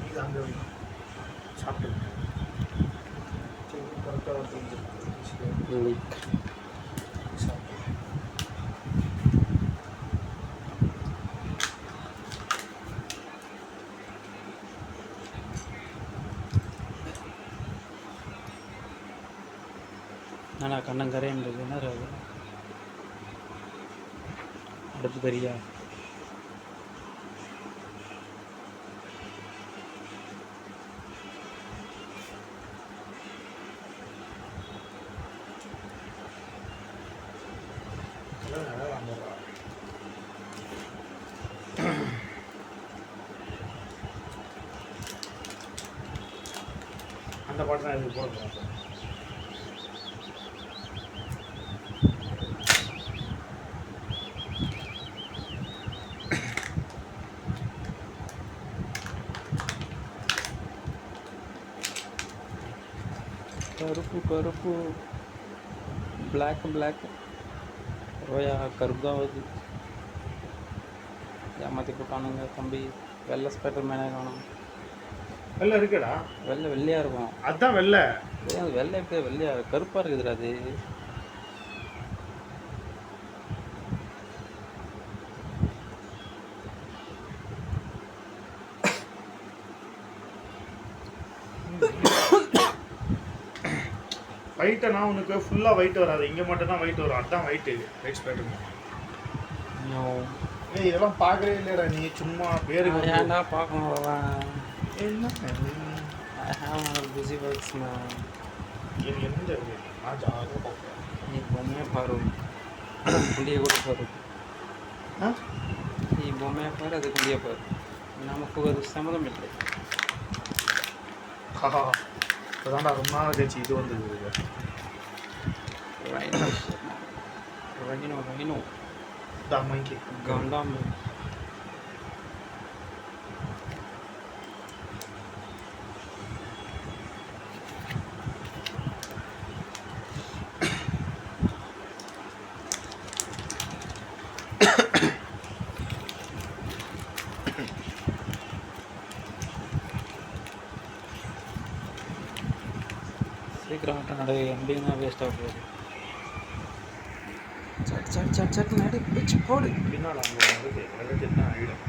இது அங்கே சாப்பிட்டு கரெக்டாக ஆனால் கண்ணங்கரைன்றது என்ன அது அடுப்பு தெரியா அந்த பாட்டு தான் இது போடுறோம். கருப்பு கருப்பு பிளாக் பிளாக் ரோயா கருப்பு தான் வருது. ஏமாற்றி போட்டானுங்க தம்பி. வெள்ளை ஸ்பைடர் மேனே காணும். வெள்ளை இருக்குடா. வெள்ளை வெள்ளையாக இருக்கும். அதுதான் வெள்ளை. அது வெள்ளை எப்படி வெள்ளையா கருப்பாக இருக்குதுடா அது. ஒயிட்டை நான் உனக்கு ஃபுல்லாக ஒயிட் வராது, இங்கே மட்டும் தான் ஒயிட் வரும். அதுதான் ஒயிட்டு ரைட் ஸ்பைடர். ஏய் இதெல்லாம் பார்க்கவே இல்லைடா நீ, சும்மா பேருக்கு ஏன்டா பார்க்கணும். என்ன பிஸி ஒர்க்ஸ்ண்ணா. இது எந்த நான் ஜாலியாக பார்ப்பேன். நீ பொம்மையை பாரு, குண்டியை கூட பாரு. நீ பொம்மையை பாரு, அது குண்டியை பாரு. நமக்கு ஒரு சம்மதம் இல்லை. இப்போதான்டா ரொம்ப நாள் கழிச்சு இது வந்தது. ரைனோ தாமைக்கு காண்டாம். சீக்கிரம் ஆட்டம் நடை எம்பிங்கன்னா வேஸ்ட்டாக போகுது. சட் சட் சட் சட் நடி பிச்சு போடு. பின்னால் அங்கே வந்து வெள்ளத்தில் தான் ஆகிடும்.